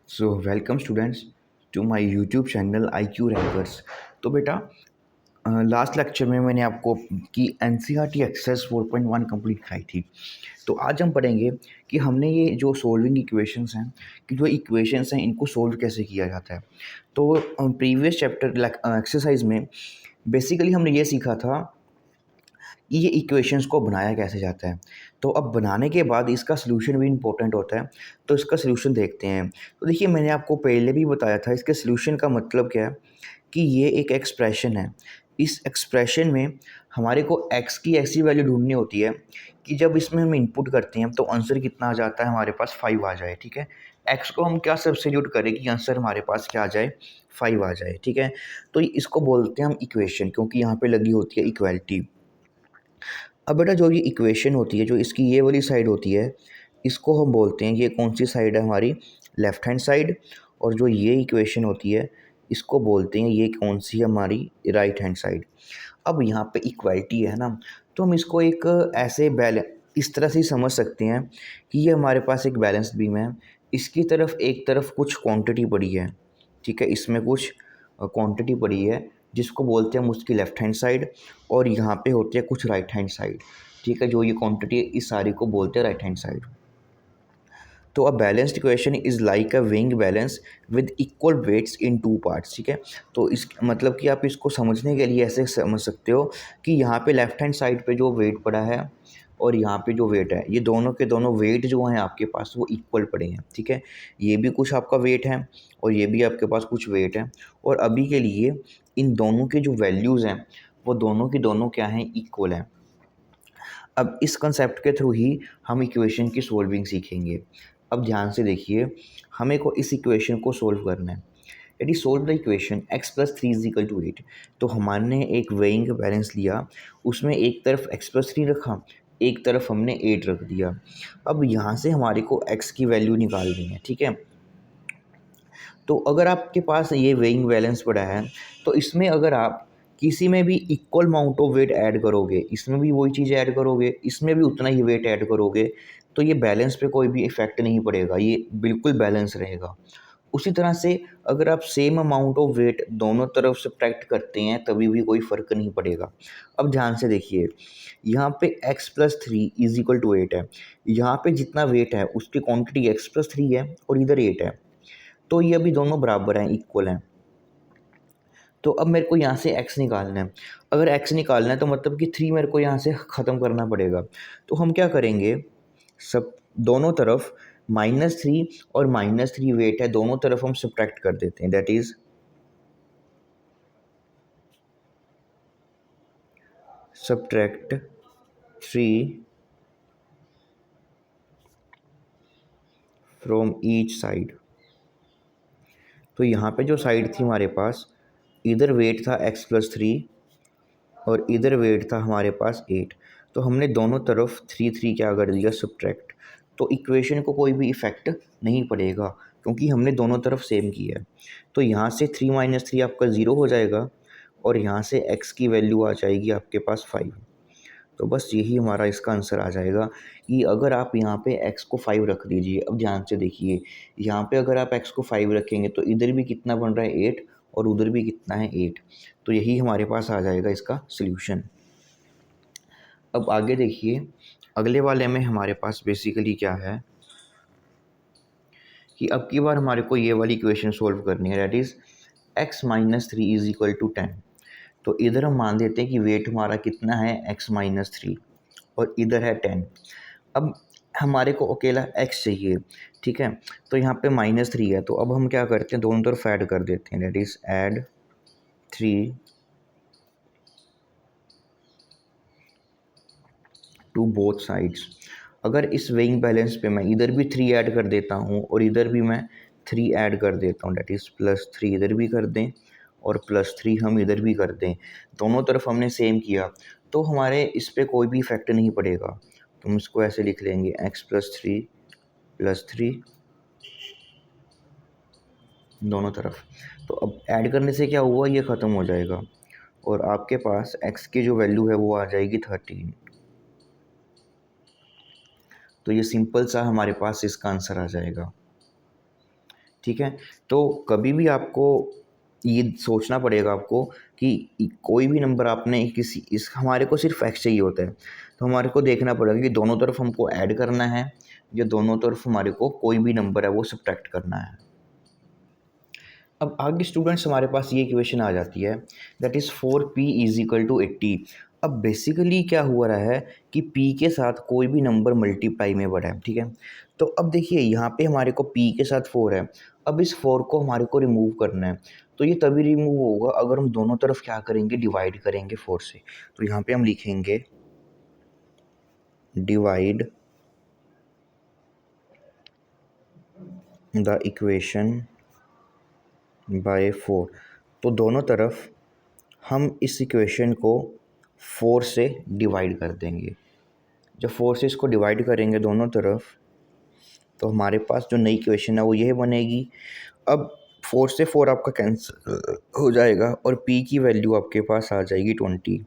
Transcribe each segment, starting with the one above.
So welcome students to my YouTube channel I Q Rankers. तो बेटा last lecture में मैंने आपको की N C R T exercise 4.1 complete कराई थी। तो आज हम पढ़ेंगे कि हमने ये जो सोल्विंग इक्वेशंस हैं कि जो इक्वेशंस हैं इनको सोल्व कैसे किया जाता है। तो प्रीवियस चैप्टर एक्सरसाइज में बेसिकली हमने ये सीखा था कि ये इक्वेशंस को बनाया कैसे जाता है। तो अब बनाने के बाद इसका सलूशन भी इम्पोर्टेंट होता है। तो इसका सलूशन देखते हैं। तो देखिए, मैंने आपको पहले भी बताया था इसके सलूशन का मतलब क्या है कि ये एक एक्सप्रेशन है। इस एक्सप्रेशन में हमारे को x की ऐसी वैल्यू ढूंढनी होती है कि जब इसमें हम इनपुट करते हैं तो आंसर कितना आ जाता है, हमारे पास 5 आ जाए। ठीक है, x को हम क्या सब्स्टिट्यूट करें कि आंसर हमारे पास क्या आ जाए, 5 आ जाए। ठीक है, तो इसको बोलते हैं हम इक्वेशन, क्योंकि यहाँ पे लगी होती है इक्वलिटी। अब बेटा जो ये इक्वेशन होती है, जो इसकी ये वाली साइड होती है, इसको हम बोलते हैं, ये कौन सी साइड है हमारी, लेफ़्ट हैंड साइड। और जो ये इक्वेशन होती है इसको बोलते हैं, ये कौन सी है हमारी, राइट हैंड साइड। अब यहाँ पे इक्वालिटी है ना, तो हम इसको एक ऐसे इस तरह से ही समझ सकते हैं कि ये हमारे पास एक बैलेंस्ड बीम है। इसकी तरफ एक तरफ कुछ क्वांटिटी पड़ी है। ठीक है, इसमें कुछ क्वांटिटी पड़ी है जिसको बोलते हैं हम उसकी लेफ़्ट हैंड साइड, और यहाँ पे होती है कुछ राइट हैंड साइड। ठीक है, जो ये क्वांटिटी है इस सारी को बोलते हैं राइट हैंड साइड। तो a balanced equation is like a weighing balance with equal weights in two parts. ठीक है, तो इस मतलब कि आप इसको समझने के लिए ऐसे समझ सकते हो कि यहाँ पे लेफ़्ट हैंड साइड पे जो वेट पड़ा है और यहाँ पे जो वेट है, ये दोनों के दोनों वेट जो हैं आपके पास वो इक्वल पड़े हैं। ठीक है, ये भी कुछ आपका वेट है और ये भी आपके पास कुछ वेट है, और अभी के लिए इन दोनों की जो वैल्यूज़ हैं वो दोनों की दोनों क्या हैं, इक्वल हैं। अब इस कंसेप्ट के थ्रू ही हम इक्वेशन की सॉल्विंग सीखेंगे। अब ध्यान से देखिए, हमें को इस इक्वेशन को सॉल्व करना है। यदि solve the equation x plus three is equal to 8, तो हमने एक वेइंग बैलेंस लिया, उसमें एक तरफ x प्लस थ्री रखा, एक तरफ हमने 8 रख दिया। अब यहाँ से हमारे को x की वैल्यू निकालनी है। ठीक है, तो अगर आपके पास ये वेइंग बैलेंस पड़ा है तो इसमें अगर आप किसी में भी equal amount of weight add करोगे, इसमें भी वही चीज़ ऐड करोगे, इसमें भी उतना ही वेट ऐड करोगे, तो ये बैलेंस पे कोई भी इफ़ेक्ट नहीं पड़ेगा, ये बिल्कुल बैलेंस रहेगा। उसी तरह से अगर आप सेम अमाउंट ऑफ वेट दोनों तरफ सब्ट्रैक्ट करते हैं तभी भी कोई फ़र्क नहीं पड़ेगा। अब ध्यान से देखिए, यहाँ पे x plus three is equal to 8 है। यहाँ पे जितना वेट है उसकी क्वांटिटी x प्लस थ्री है और इधर 8 है, तो ये अभी दोनों बराबर हैं, इक्वल हैं। तो अब मेरे को यहाँ से x निकालना है। अगर x निकालना है तो मतलब कि 3 मेरे को यहाँ से ख़त्म करना पड़ेगा। तो हम क्या करेंगे, सब दोनों तरफ -3 और -3 वेट है, दोनों तरफ हम सब्ट्रैक्ट कर देते हैं। That is subtract 3 from each side. तो यहाँ पे जो साइड थी हमारे पास, इधर वेट था x प्लस थ्री और इधर वेट था हमारे पास 8। तो हमने दोनों तरफ 3 क्या कर दिया, सब्ट्रैक्ट। तो इक्वेशन को कोई भी इफ़ेक्ट नहीं पड़ेगा क्योंकि हमने दोनों तरफ सेम किया है। तो यहाँ से 3 माइनस 3 आपका 0 हो जाएगा और यहाँ से x की वैल्यू आ जाएगी आपके पास 5। तो बस यही हमारा इसका आंसर आ जाएगा कि अगर आप यहाँ पे x को 5 रख दीजिए। अब ध्यान से देखिए, यहाँ पे अगर आप x को 5 रखेंगे तो इधर भी कितना बन रहा है, 8, और उधर भी कितना है, 8। तो यही हमारे पास आ जाएगा इसका सल्यूशन। अब आगे देखिए, अगले वाले में हमारे पास बेसिकली क्या है कि अब की बार हमारे को ये वाली इक्वेशन सोल्व करनी है, that is x minus three is equal to 10। तो इधर हम मान देते हैं कि वेट हमारा कितना है, x माइनस थ्री, और इधर है 10। अब हमारे को अकेला x चाहिए। ठीक है, तो यहाँ पे -3 है, तो अब हम क्या करते हैं, दोनों तरफ ऐड कर देते हैं, that is add 3 to both sides. अगर इस वेइंग बैलेंस पे मैं इधर भी 3 ऐड कर देता हूँ और इधर भी मैं 3 ऐड कर देता हूँ, दैट इज़ +3 इधर भी कर दें और +3 हम इधर भी कर दें, दोनों तरफ हमने सेम किया, तो हमारे इस पे कोई भी इफ़ेक्ट नहीं पड़ेगा। तो हम इसको ऐसे लिख लेंगे, x+3 दोनों तरफ। तो अब ऐड करने से क्या हुआ, ये ख़त्म हो जाएगा और आपके पास x की जो वैल्यू है वो आ जाएगी 13। तो ये सिंपल सा हमारे पास इसका आंसर आ जाएगा। ठीक है। तो कभी भी आपको ये सोचना पड़ेगा आपको कि कोई भी नंबर आपने किसी इस हमारे को सिर्फ एक्स चाहिए होता है, तो हमारे को देखना पड़ेगा कि दोनों तरफ हमको ऐड करना है या दोनों तरफ हमारे को कोई भी नंबर है वो सब्ट्रैक्ट करना है। अब आगे स्टूडेंट्स हमारे पास ये इक्वेशन आ जाती है, that is 4p is equal to 80। अब बेसिकली क्या हुआ रहा है कि p के साथ कोई भी नंबर मल्टीप्लाई में बढ़ा है, ठीक है। तो अब देखिए यहाँ पे हमारे को p के साथ 4 है, अब इस 4 को हमारे को रिमूव करना है। तो ये तभी रिमूव होगा अगर हम दोनों तरफ क्या करेंगे, डिवाइड करेंगे 4 से। तो यहाँ पे हम लिखेंगे डिवाइड द इक्वेशन बाय 4। तो दोनों तरफ हम इस इक्वेशन को 4 से डिवाइड कर देंगे। जब 4 से इसको डिवाइड करेंगे दोनों तरफ, तो हमारे पास जो नई इक्वेशन है वो यह बनेगी। अब 4 से 4 आपका कैंसिल हो जाएगा और p की वैल्यू आपके पास आ जाएगी 20।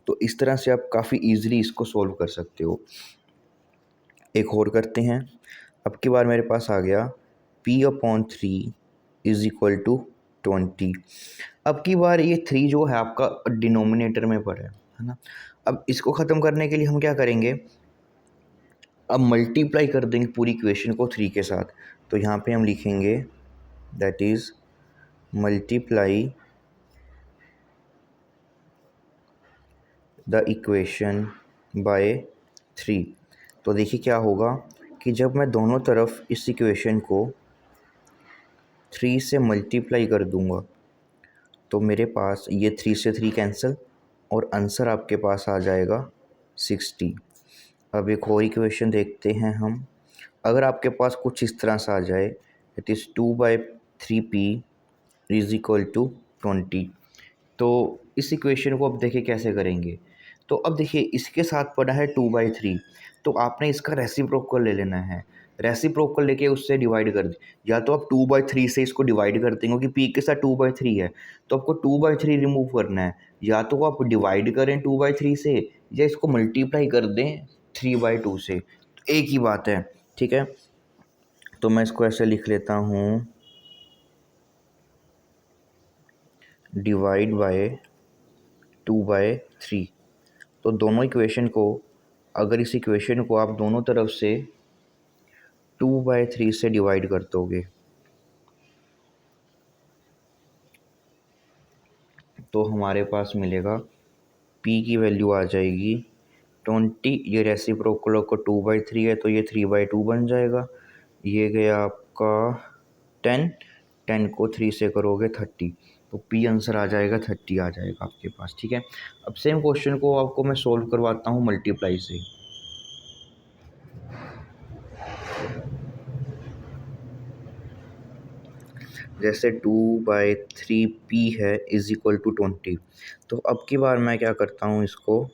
तो इस तरह से आप काफ़ी ईजिली इसको सोल्व कर सकते हो। एक और करते हैं। अब की बार मेरे पास आ गया p/3 इज इक्वल टू 20। अब की बार ये 3 जो है आपका डिनोमिनेटर में पड़ा है ना। अब इसको ख़त्म करने के लिए हम क्या करेंगे, अब मल्टीप्लाई कर देंगे पूरी इक्वेशन को 3 के साथ। तो यहाँ पे हम लिखेंगे that is multiply the equation by 3। तो देखिए क्या होगा कि जब मैं दोनों तरफ इस इक्वेशन को 3 से मल्टीप्लाई कर दूंगा तो मेरे पास ये 3 से 3 कैंसिल और आंसर आपके पास आ जाएगा 60। अब एक और इक्वेशन देखते हैं हम। अगर आपके पास कुछ इस तरह से आ जाए, it is 2/3p is equal to 20। तो इस इक्वेशन को अब देखिए कैसे करेंगे। तो अब देखिए इसके साथ पड़ा है 2/3, तो आपने इसका रेसिप्रोकल ले लेना है। रेसिप्रोकल लेके उससे डिवाइड कर दे, या तो आप 2/3 से इसको डिवाइड कर देंगे क्योंकि p के साथ 2/3 है, तो आपको 2/3 रिमूव करना है। या तो आप डिवाइड करें 2/3 से, या इसको मल्टीप्लाई कर दें 3/2 से, तो एक ही बात है, ठीक है। तो मैं इसको ऐसे लिख लेता हूँ, डिवाइड बाय 2/3। तो दोनों इक्वेशन को, अगर इस इक्वेशन को आप दोनों तरफ से 2/3 से डिवाइड कर दोगे तो हमारे पास मिलेगा p की वैल्यू आ जाएगी 20। ये रेसिप्रोकल को 2/3 है तो ये 3/2 बन जाएगा। ये गया आपका 10, 10 को 3 से करोगे 30, तो p आंसर आ जाएगा 30 आ जाएगा आपके पास, ठीक है। अब सेम क्वेश्चन को आपको मैं सोल्व करवाता हूँ मल्टीप्लाई से। जैसे 2/3p है इज इक्वल टू 20। तो अब की बार मैं क्या करता हूँ, इसको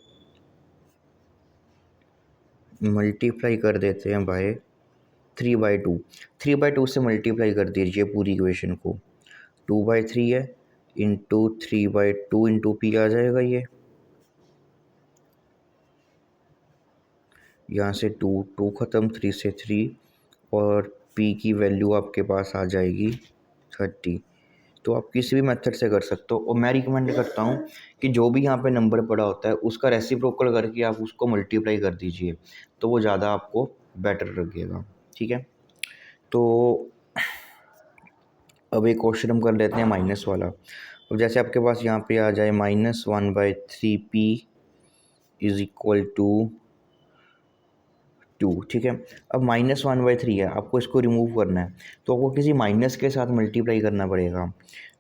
मल्टीप्लाई कर देते हैं बाय 3/2। 3/2 से मल्टीप्लाई कर दीजिए पूरी इक्वेशन को। 2/3 है इंटू 3/2 इंटू पी आ जाएगा। ये यहाँ से 2 2 ख़त्म, 3 से 3, और p की वैल्यू आपके पास आ जाएगी 30। तो आप किसी भी मेथड से कर सकते हो, और मैं रिकमेंड करता हूँ कि जो भी यहाँ पे नंबर पड़ा होता है उसका रेसिप्रोकल करके आप उसको मल्टीप्लाई कर दीजिए, तो वो ज़्यादा आपको बेटर लगेगा, ठीक है। तो अब एक क्वेश्चन हम कर लेते हैं माइनस वाला। अब जैसे आपके पास यहाँ पे आ जाए -1/3p इज इक्वल टू 2, ठीक है। अब -1/3 है, आपको इसको रिमूव करना है, तो आपको किसी माइनस के साथ मल्टीप्लाई करना पड़ेगा।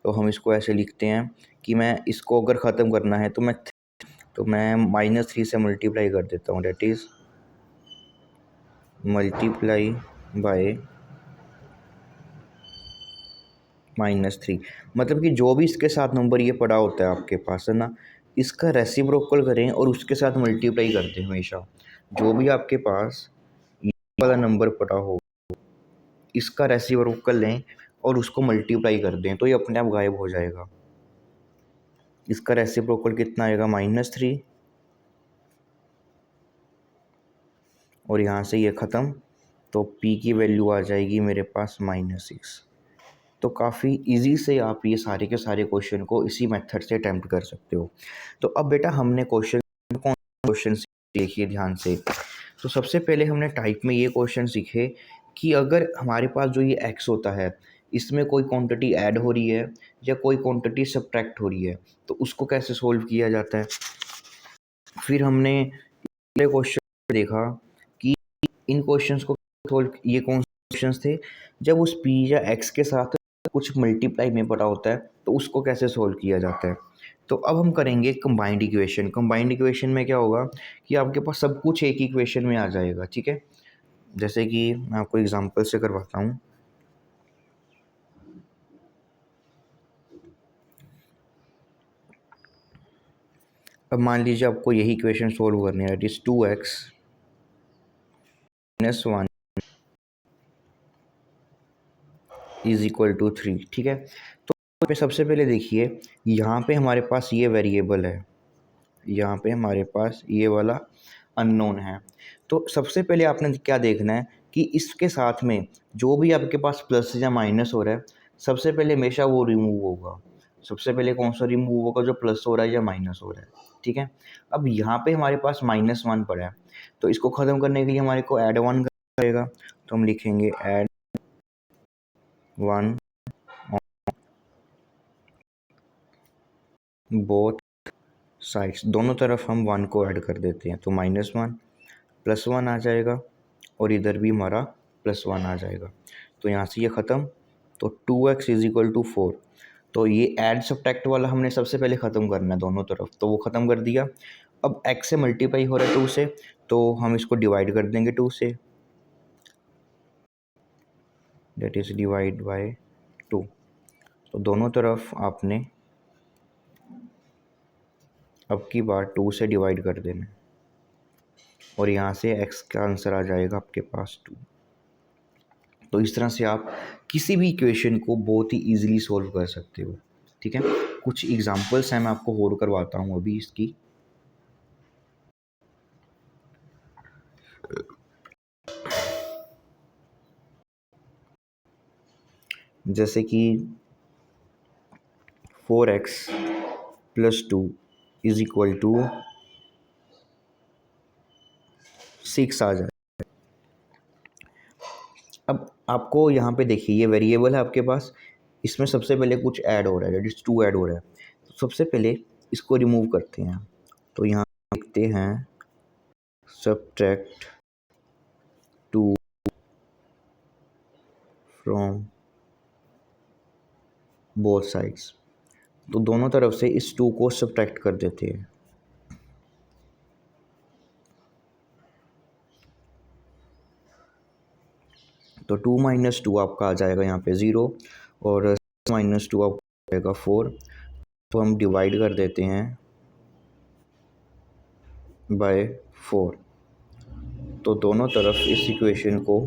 तो हम इसको ऐसे लिखते हैं कि मैं इसको अगर ख़त्म करना है तो मैं -3 से मल्टीप्लाई कर देता हूँ, डेट इज़ मल्टीप्लाई बाय -3। मतलब कि जो भी इसके साथ नंबर ये पड़ा होता है आपके पास, है ना, इसका रेसिप्रोकल करें और उसके साथ मल्टीप्लाई कर दें हमेशा। जो भी आपके पास ये वाला नंबर पड़ा हो इसका रेसिप्रोकल लें और उसको मल्टीप्लाई कर दें, तो ये अपने आप गायब हो जाएगा। इसका रेसिप्रोकल कितना आएगा, -3, और यहाँ से ये ख़त्म, तो p की वैल्यू आ जाएगी मेरे पास -6। तो काफ़ी इजी से आप ये सारे के सारे क्वेश्चन को इसी मेथड से अटैम्प्ट कर सकते हो। तो अब बेटा हमने क्वेश्चन देखिए ध्यान से। तो सबसे पहले हमने टाइप में ये क्वेश्चन सीखे कि अगर हमारे पास जो ये x होता है, इसमें कोई क्वांटिटी ऐड हो रही है या कोई क्वांटिटी सब्ट्रैक्ट हो रही है, तो उसको कैसे सोल्व किया जाता है। फिर हमने अगले क्वेश्चन देखा कि इन क्वेश्चंस को सोल्व, ये कौन से क्वेश्चंस थे, जब उस p या x के साथ कुछ मल्टीप्लाई में पड़ा होता है तो उसको कैसे सोल्व किया जाता है। तो अब हम करेंगे कंबाइंड इक्वेशन। कंबाइंड इक्वेशन में क्या होगा कि आपके पास सब कुछ एक इक्वेशन में आ जाएगा, ठीक है। जैसे कि मैं आपको एग्जांपल से करवाता हूँ। अब मान लीजिए आपको यही इक्वेशन सोल्व करनी है, it is 2x - 1 is equal to 3, ठीक है। तो सबसे पहले देखिए, यहाँ पे हमारे पास ये वेरिएबल है, यहाँ पे हमारे पास ये वाला अननोन है। तो सबसे पहले आपने क्या देखना है कि इसके साथ में जो भी आपके पास प्लस या माइनस हो रहा है, सबसे पहले हमेशा वो रिमूव होगा। सबसे पहले कौन सा रिमूव होगा, जो प्लस हो रहा है या माइनस हो रहा है, ठीक है। अब यहाँ पे हमारे पास -1 पड़ा है, तो इसको ख़त्म करने के लिए हमारे को ऐड 1 करेगा। तो हम लिखेंगे ऐड 1 बोथ साइड्स, दोनों तरफ हम 1 को ऐड कर देते हैं। तो -1 +1 आ जाएगा और इधर भी हमारा +1 आ जाएगा। तो यहाँ से ये ख़त्म। तो 2x इज इक्वल टू 4। तो ये ऐड सब्ट्रैक्ट वाला हमने सबसे पहले ख़त्म करना है दोनों तरफ, तो वो ख़त्म कर दिया। अब x से मल्टीप्लाई हो रहा है 2 से, तो हम इसको डिवाइड कर देंगे 2 से, दैट इज़ डिवाइड बाय 2। तो दोनों तरफ आपने अब की बार 2 से डिवाइड कर देना है और यहाँ से x का आंसर आ जाएगा आपके पास 2। तो इस तरह से आप किसी भी इक्वेशन को बहुत ही ईजिली सॉल्व कर सकते हो, ठीक है। कुछ एग्जांपल्स हैं, मैं आपको और करवाता हूँ अभी इसकी। जैसे कि 4x + 2 इज इक्वल टू 6 आ जाए। अब आपको यहाँ पे देखिए, ये वेरिएबल है आपके पास, इसमें सबसे पहले कुछ ऐड हो रहा है, दैट इज 2 ऐड हो रहा है। तो सबसे पहले इसको रिमूव करते हैं। तो यहाँ लिखते हैं सब्ट्रैक्ट 2 फ्रॉम बोथ साइड्स। तो दोनों तरफ से इस 2 को सब्ट्रैक्ट कर देते हैं। तो 2 - 2 आपका आ जाएगा यहाँ पे 0 और -2 आपका आ जाएगा 4। तो हम डिवाइड कर देते हैं बाय 4। तो दोनों तरफ इस इक्वेशन को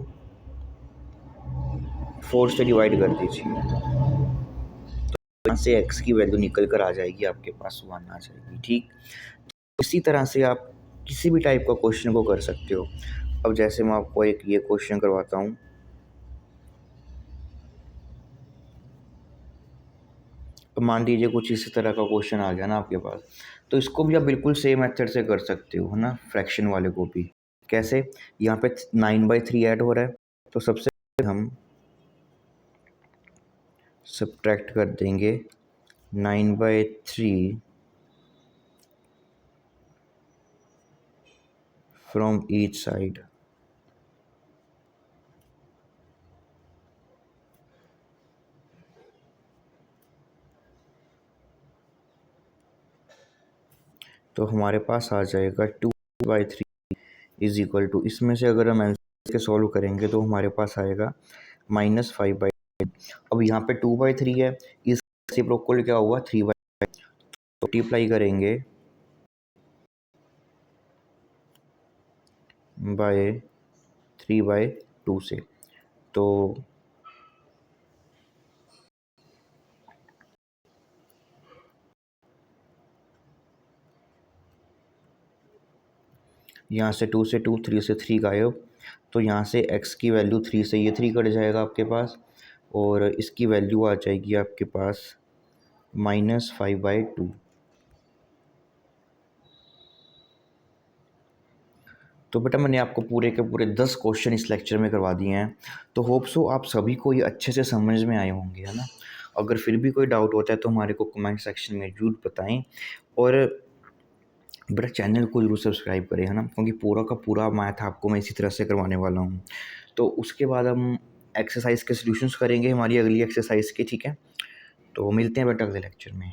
4 से डिवाइड कर दीजिए। तो यहाँ से x की वैल्यू निकल कर आ जाएगी, आपके पास 1 आ जाएगी, ठीक। इसी तरह से आप किसी भी टाइप का क्वेश्चन को कर सकते हो। अब जैसे मैं आपको एक ये क्वेश्चन करवाता हूँ। तो मान लीजिए कुछ इसी तरह का क्वेश्चन आ गया ना आपके पास, तो इसको भी आप बिल्कुल सेम मेथड से कर सकते हो, है ना। फ्रैक्शन वाले को भी कैसे, यहाँ पे 9/3 ऐड हो रहा है, तो सबसे पहले हम सब्ट्रैक्ट कर देंगे 9/3 फ्रॉम ईच साइड। तो हमारे पास आ जाएगा 2/3 इज इक्वल टू, इसमें से अगर हम आंसर के सॉल्व करेंगे तो हमारे पास आएगा -5/। अब यहाँ पे 2/3 है, इस रेसिप्रोकल क्या हुआ 3/5, तो मल्टीप्लाई करेंगे बाय 3/2 से। तो यहाँ से 2 से 2, 3 से 3 गायब, तो यहाँ से x की वैल्यू 3 से ये 3 कट जाएगा आपके पास, और इसकी वैल्यू आ जाएगी आपके पास -5/2। तो बेटा मैंने आपको पूरे के पूरे 10 क्वेश्चन इस लेक्चर में करवा दिए हैं। तो होप सो आप सभी को ये अच्छे से समझ में आए होंगे, है ना। अगर फिर भी कोई डाउट होता है तो हमारे को कमेंट सेक्शन में ज़रूर बताएं, और बेटा चैनल को ज़रूर सब्सक्राइब करें, है ना, क्योंकि पूरा का पूरा मैथ आपको मैं इसी तरह से करवाने वाला हूँ। तो उसके बाद हम एक्सरसाइज के सॉल्यूशंस करेंगे हमारी अगली एक्सरसाइज के, ठीक है। तो मिलते हैं बेटा अगले लेक्चर में।